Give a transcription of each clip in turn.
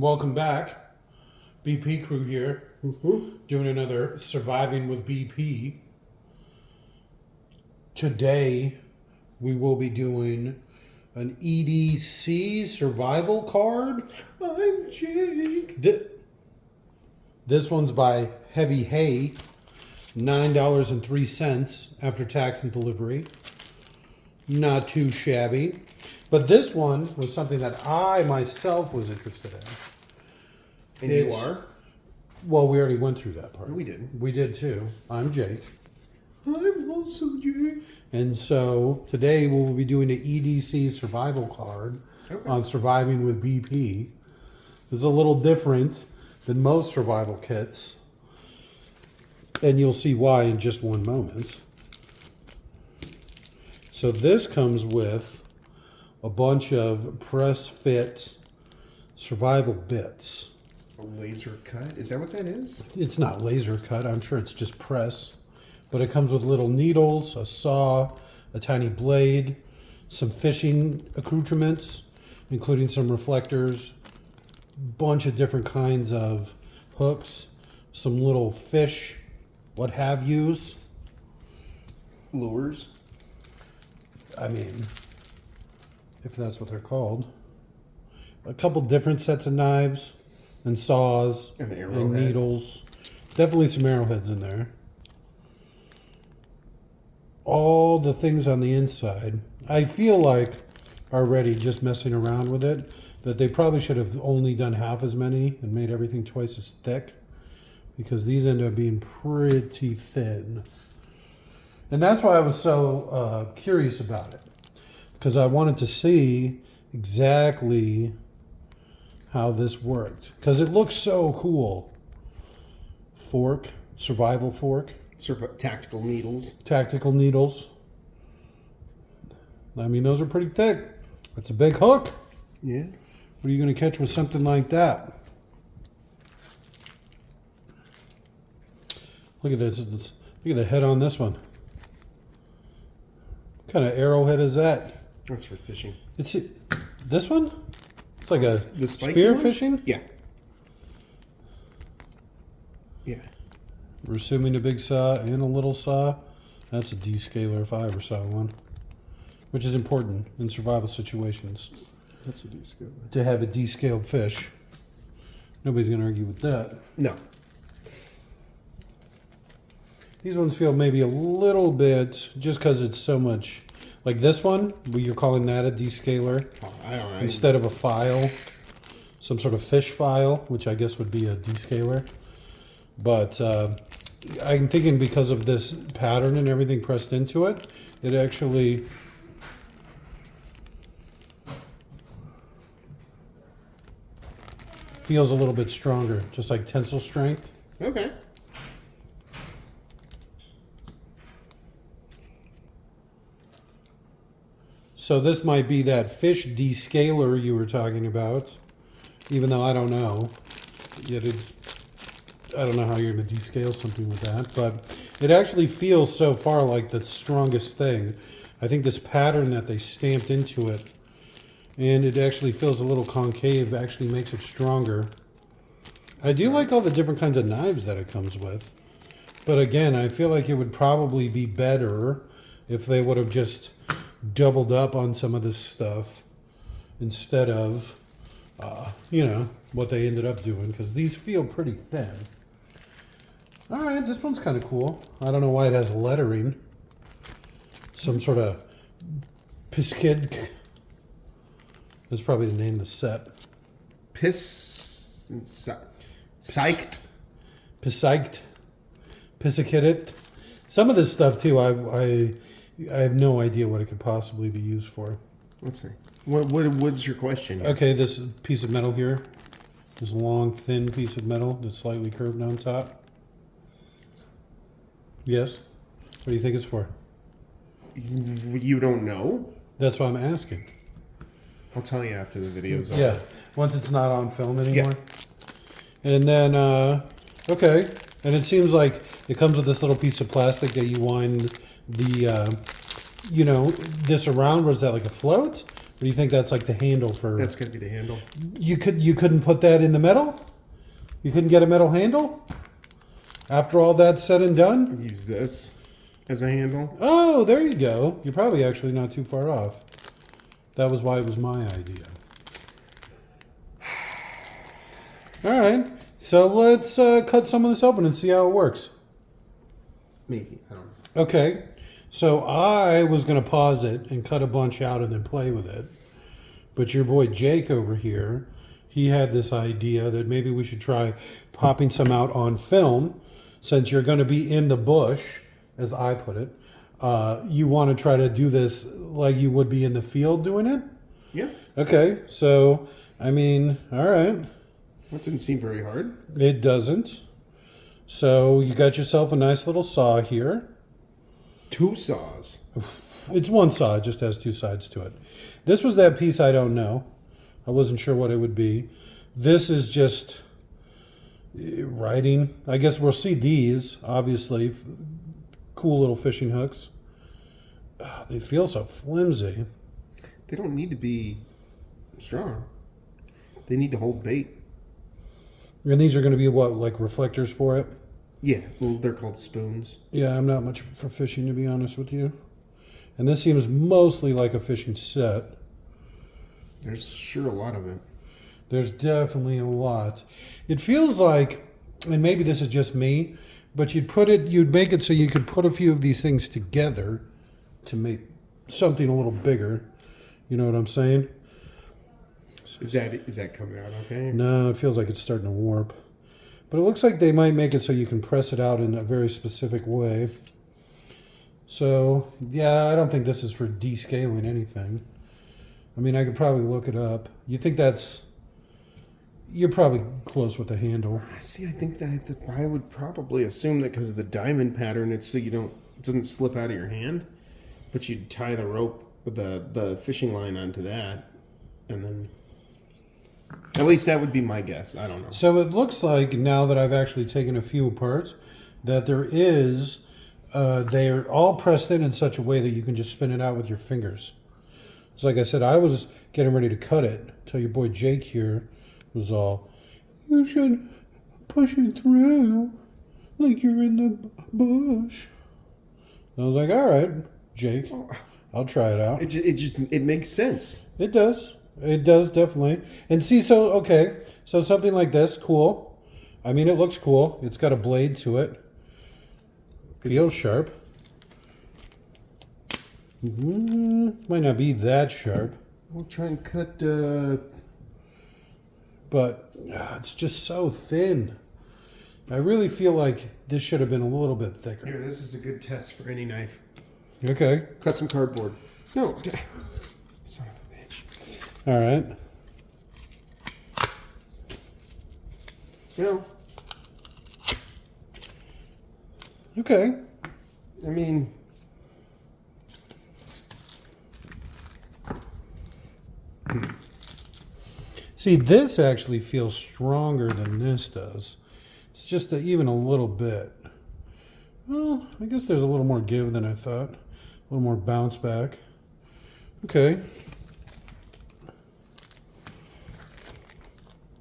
Welcome back. BP crew here, doing another Surviving with BP. Today, we will be doing an EDC survival card. I'm Jake. This one's by Hevihay, $9.03 after tax and delivery. Not too shabby. But this one was something that I myself was interested in. And you are? Well, we already went through that part. We did. We did too. I'm Jake. I'm also Jake. And so today we'll be doing the EDC survival card on Surviving with BP. It's a little different than most survival kits. And you'll see why in just one moment. So this comes with a bunch of press fit survival bits. A laser cut? Is that what that is? It's not laser cut. I'm sure it's just press. But it comes with little needles, a saw, a tiny blade, some fishing accoutrements, including some reflectors, bunch of different kinds of hooks, some little fish, what have yous. Lures? I mean, if that's what they're called. A couple different sets of knives and saws and needles. Definitely some arrowheads in there. All the things on the inside. I feel like already just messing around with it that they probably should have only done half as many and made everything twice as thick, because these end up being pretty thin. And that's why I was so curious about it, because I wanted to see exactly how this worked, because it looks so cool. Fork, survival fork. Tactical needles. Tactical needles. I mean, those are pretty thick. It's a big hook. Yeah. What are you going to catch with something like that? Look at this. Look at the head on this one. What kind of arrowhead is that? That's for fishing. It's this one? It's like a The spear one? fishing? Yeah. Yeah. We're assuming a big saw and a little saw. That's a descaler if I ever saw one. Which is important in survival situations. That's a descaler. To have a descaled fish. Nobody's going to argue with that. No. These ones feel maybe a little bit, just because it's so much. Like this one, where you're calling that a descaler. Oh, I don't know. Instead of a file. Some sort of fish file, which I guess would be a descaler. But I'm thinking because of this pattern and everything pressed into it, it actually feels a little bit stronger, just like tensile strength. Okay. So this might be that fish descaler you were talking about, even though I don't know. I don't know how you're going to descale something with that, but it actually feels so far like the strongest thing. I think this pattern that they stamped into it, and it actually feels a little concave, actually makes it stronger. I do like all the different kinds of knives that it comes with. But again, I feel like it would probably be better if they would have just doubled up on some of this stuff instead of, what they ended up doing, because these feel pretty thin. All right, this one's kind of cool. I don't know why it has lettering. Some sort of Piskid. That's probably the name of the set. Psyched. Pissikidit. Some of this stuff too, I have no idea what it could possibly be used for. Let's see. What's your question here? Okay, this piece of metal here. This long, thin piece of metal that's slightly curved on top. Yes? What do you think it's for? You don't know? That's what I'm asking. I'll tell you after the video's over. Yeah, once it's not on film anymore. Yeah. And then, okay. And it seems like it comes with this little piece of plastic that you wind the, this around. Was that like a float? Or do you think that's like the handle for? That's gonna be the handle. You couldn't put that in the metal? You couldn't get a metal handle? After all that's said and done? Use this as a handle. Oh, there you go. You're probably actually not too far off. That was why it was my idea. All right. So let's cut some of this open and see how it works. Maybe. I don't know. Okay. So I was going to pause it and cut a bunch out and then play with it. But your boy Jake over here, he had this idea that maybe we should try popping some out on film. Since you're going to be in the bush, as I put it, you want to try to do this like you would be in the field doing it? Yeah. Okay. So, I mean, all right. That didn't seem very hard. It doesn't. So you got yourself a nice little saw here. 2 saws. It's one saw, it just has 2 sides to it. This was that piece I don't know. I wasn't sure what it would be. This is just writing. I guess we'll see these, obviously. Cool little fishing hooks. They feel so flimsy. They don't need to be strong. They need to hold bait. And these are going to be what, like reflectors for it? Yeah, well, they're called spoons. Yeah, I'm not much for fishing, to be honest with you. And this seems mostly like a fishing set. There's sure a lot of it. There's definitely a lot. It feels like, and maybe this is just me, but you'd make it so you could put a few of these things together to make something a little bigger. You know what I'm saying? Is that coming out okay? No, it feels like it's starting to warp. But it looks like they might make it so you can press it out in a very specific way. So, yeah, I don't think this is for descaling anything. I mean, I could probably look it up. You think you're probably close with the handle. See, I think that I would probably assume that because of the diamond pattern, it's so it doesn't slip out of your hand. But you'd tie the rope with the fishing line onto that, and then at least that would be my guess. I don't know. So it looks like, now that I've actually taken a few apart, that there is, they're all pressed in such a way that you can just spin it out with your fingers. So like I said, I was getting ready to cut it till your boy Jake here was all, you should push it through like you're in the bush. And I was like, all right, Jake, I'll try it out. It makes sense. It does. It does, definitely. And see, so something like this, cool. I mean, it looks cool. It's got a blade to it. Feels sharp. Might not be that sharp. We'll try and cut... But it's just so thin. I really feel like this should have been a little bit thicker. Here, this is a good test for any knife. Okay. Cut some cardboard. No. Son of a bitch. All right. Well. Okay. I mean... See, this actually feels stronger than this does. It's just even a little bit. Well, I guess there's a little more give than I thought. A little more bounce back. Okay.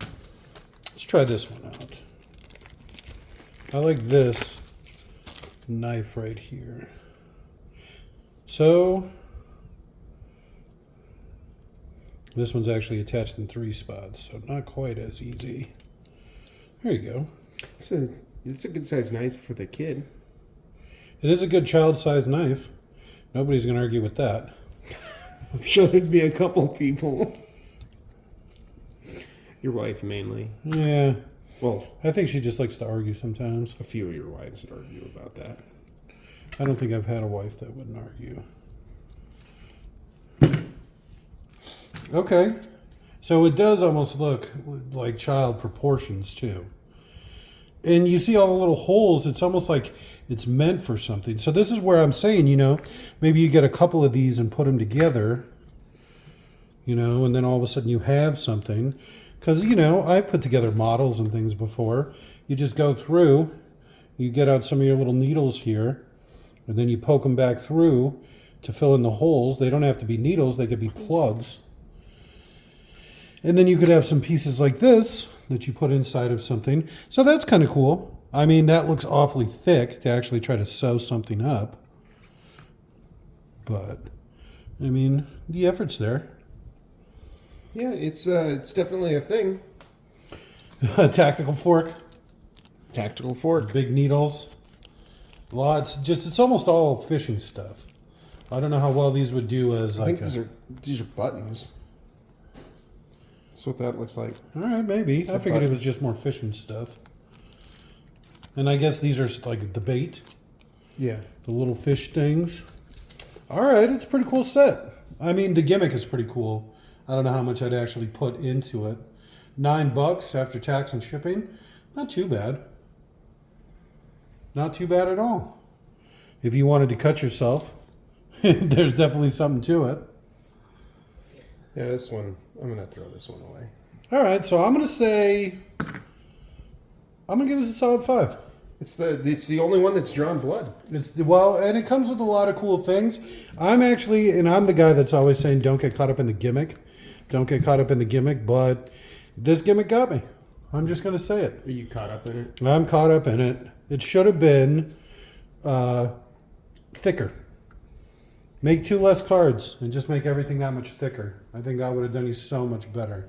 Let's try this one out. I like this knife right here. So, this one's actually attached in 3 spots, so not quite as easy. There you go. It's a good sized knife for the kid. It is a good child-sized knife. Nobody's going to argue with that. I'm sure there'd be a couple people. Your wife mainly. Yeah. Well, I think she just likes to argue sometimes. a few of your wives that argue about that. I don't think I've had a wife that wouldn't argue. Okay. So it does almost look like child proportions too. And you see all the little holes. It's almost like it's meant for something. So this is where I'm saying, maybe you get a couple of these and put them together, and then all of a sudden you have something. Because, I've put together models and things before. You just go through, you get out some of your little needles here, and then you poke them back through, to fill in the holes. They don't have to be needles, they could be plugs. And then you could have some pieces like this that you put inside of something. So that's kind of cool. I mean, that looks awfully thick to actually try to sew something up. But, I mean, the effort's there. Yeah, it's definitely a thing. A tactical fork. Tactical fork. Big needles. Lots. It's almost all fishing stuff. I don't know how well these would do as I like think these are buttons. That's what that looks like. All right, maybe. I figured it was just more fishing stuff. And I guess these are like the bait. Yeah. The little fish things. All right, it's a pretty cool set. I mean, the gimmick is pretty cool. I don't know how much I'd actually put into it. $9 after tax and shipping. Not too bad. Not too bad at all. If you wanted to cut yourself, there's definitely something to it. Yeah, this one, I'm going to throw this one away. All right, so I'm going to say, I'm going to give this a solid 5. It's the only one that's drawn blood. And it comes with a lot of cool things. I'm the guy that's always saying don't get caught up in the gimmick. Don't get caught up in the gimmick, but this gimmick got me. I'm just going to say it. Are you caught up in it? I'm caught up in it. It should have been thicker. Make 2 less cards and just make everything that much thicker. I think that would have done you so much better.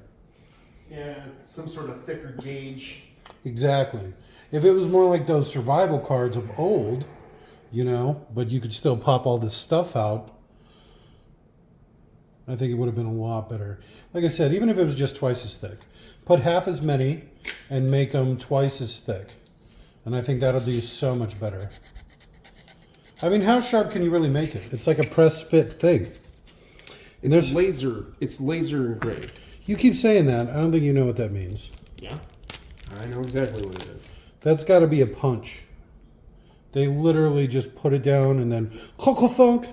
Yeah, some sort of thicker gauge. Exactly. If it was more like those survival cards of old, but you could still pop all this stuff out, I think it would have been a lot better. Like I said, even if it was just twice as thick, put half as many and make them twice as thick. And I think that'll do so much better. I mean, how sharp can you really make it? It's like a press fit thing. It's laser engraved. You keep saying that. I don't think you know what that means. Yeah. I know exactly what it is. That's got to be a punch. They literally just put it down and then thunk,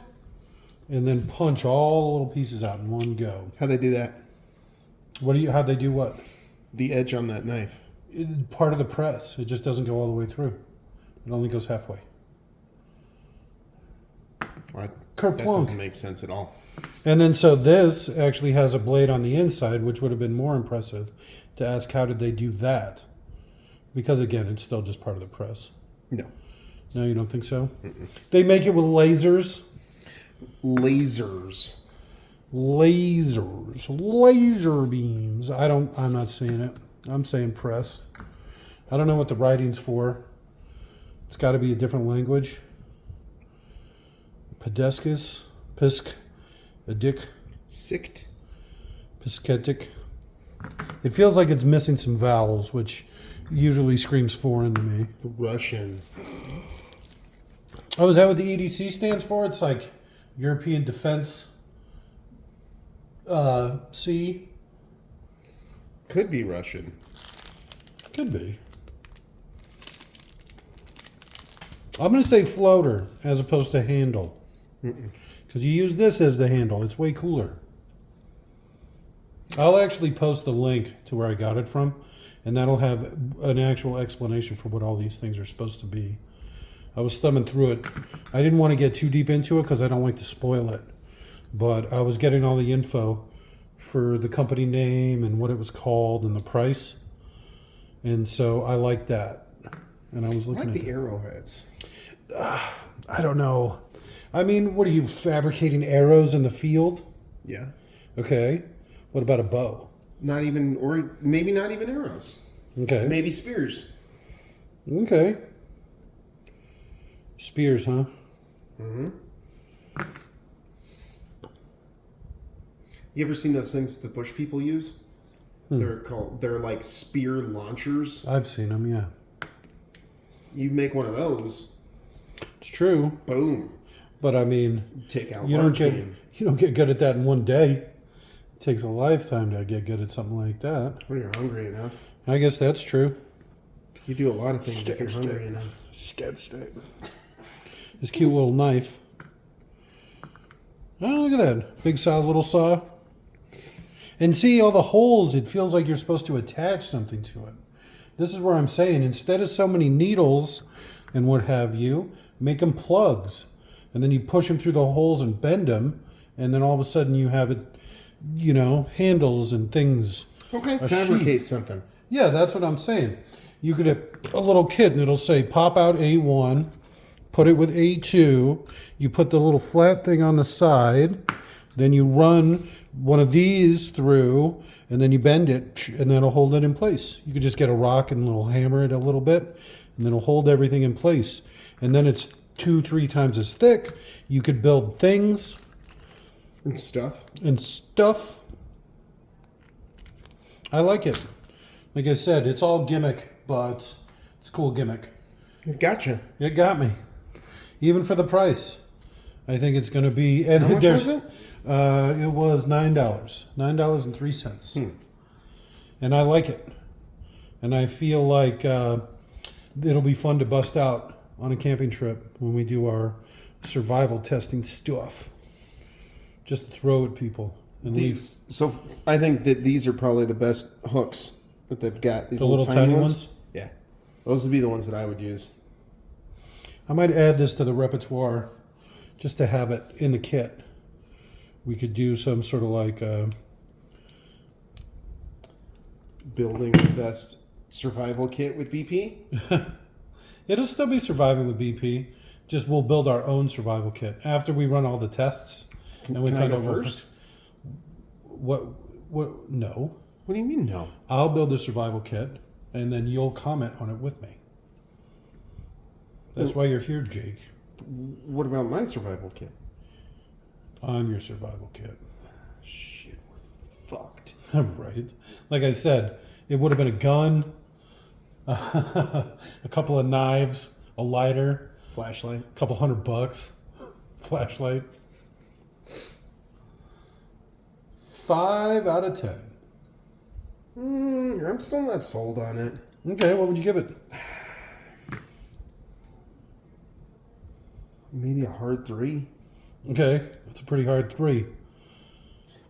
and then punch all the little pieces out in one go. How'd they do that? How'd they do what? The edge on that knife. Part of the press. It just doesn't go all the way through. It only goes halfway. That Kerplunk. doesn't make sense at all. And then so this actually has a blade on the inside, which would have been more impressive to ask how did they do that? Because again, it's still just part of the press. No. No, you don't think so? Mm-mm. They make it with lasers. Lasers. Laser beams. I'm not saying it. I'm saying press. I don't know what the writing's for. It's got to be a different language. Pedescus, Pisk, Adic, Sict, Piscetic. It feels like it's missing some vowels, which usually screams foreign to me. Russian. Oh, is that what the EDC stands for? It's like European Defense C? Could be Russian. Could be. I'm going to say floater as opposed to handle. Because you use this as the handle. It's way cooler. I'll actually post the link to where I got it from, and that'll have an actual explanation for what all these things are supposed to be. I was thumbing through it. I didn't want to get too deep into it because I don't like to spoil it. But I was getting all the info for the company name and what it was called and the price. And so I liked that. And I was looking at the arrowheads. I don't know. I mean, what are you, fabricating arrows in the field? Yeah. Okay. What about a bow? Or maybe not even arrows. Okay. Maybe spears. Okay. Spears, huh? Mm-hmm. You ever seen those things the bush people use? They're like spear launchers. I've seen them, yeah. You make one of those. It's true. Boom. But I mean, take out you don't get good at that in one day. It takes a lifetime to get good at something like that. When you're hungry enough. I guess that's true. You do a lot of things if you're hungry enough. Stab. This cute little knife. Oh, look at that. Big solid little saw. And see all the holes, it feels like you're supposed to attach something to it. This is where I'm saying, instead of so many needles and what have you, make them plugs. and then you push them through the holes and bend them, and then all of a sudden you have it, handles and things. Okay, A fabricate sheath. something. Yeah, that's what I'm saying. You could have a little kit, and it'll say pop out A1, put it with A2, you put the little flat thing on the side, then you run one of these through, and then you bend it, and that'll hold it in place. You could just get a rock and little hammer it a little bit, and then it'll hold everything in place. And then it's 2-3 times as thick. You could build things And stuff. and stuff. I like it. Like I said, it's all gimmick, but it's a cool gimmick. Gotcha. It got me. Even for the price. I think it's going to be... And How much was it? It was $9. $9.03. And I like it. And I feel like it'll be fun to bust out on a camping trip when we do our survival testing stuff. Just throw at people. And leave. So I think that these are probably the best hooks that they've got. These The little tiny ones? Yeah. Those would be the ones that I would use. I might add this to the repertoire just to have it in the kit. We could do some sort of like... Building the best survival kit with BP. It'll still be surviving with BP. Just we'll build our own survival kit after we run all the tests. And we Can I find go out first? What? No. What do you mean no? I'll build a survival kit, and then you'll comment on it with me. That's why you're here, Jake. What about my survival kit? I'm your survival kit. Shit, we're fucked. Right. Like I said, it would have been a gun, a couple of knives, a lighter, Flashlight. a couple $100, flashlight. 5 out of 10. I'm still not sold on it. Okay, what would you give it? Maybe a hard 3. Okay, that's a pretty hard 3.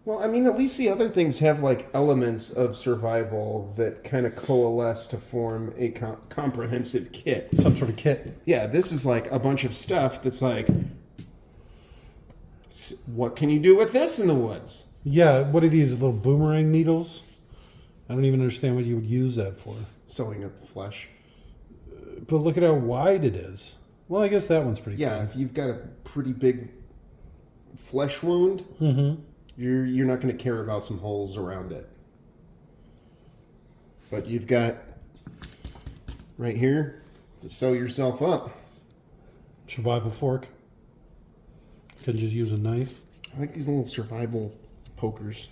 Well, I mean, at least the other things have like elements of survival that kind of coalesce to form a comprehensive kit. Some sort of kit. Yeah, this is like a bunch of stuff that's like, what can you do with this in the woods? Yeah, what are these little boomerang needles? I don't even understand what you would use that for. Sewing up flesh. But look at how wide it is. Well, I guess that one's pretty Yeah, thin. if you've got a pretty big flesh wound, you're not going to care about some holes around it. But you've got right here to sew yourself up. Survival fork. Could just use a knife. I like these little survival pokers.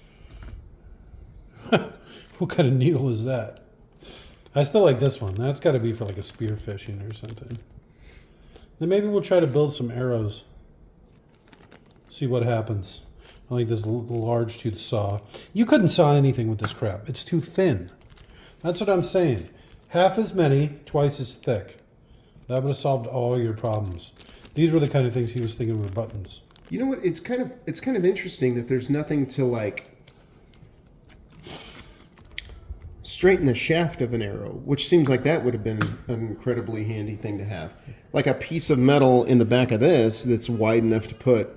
What kind of needle is that? I still like this one. That's got to be for like a spear fishing or something. Then maybe we'll try to build some arrows. See what happens. I like this large tooth saw. You couldn't saw anything with this crap. It's too thin. That's what I'm saying. Half as many, twice as thick. That would have solved all your problems. These were the kind of things he was thinking with buttons. You know what? It's kind of interesting that there's nothing to like straighten the shaft of an arrow, which seems like that would have been an incredibly handy thing to have. Like a piece of metal in the back of this that's wide enough to put,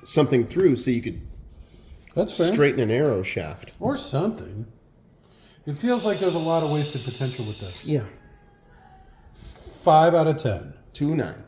something through so you could That's fair. straighten an arrow shaft. Or something. It feels like there's a lot of wasted potential with this. Yeah. 5 out of 10. 2-9.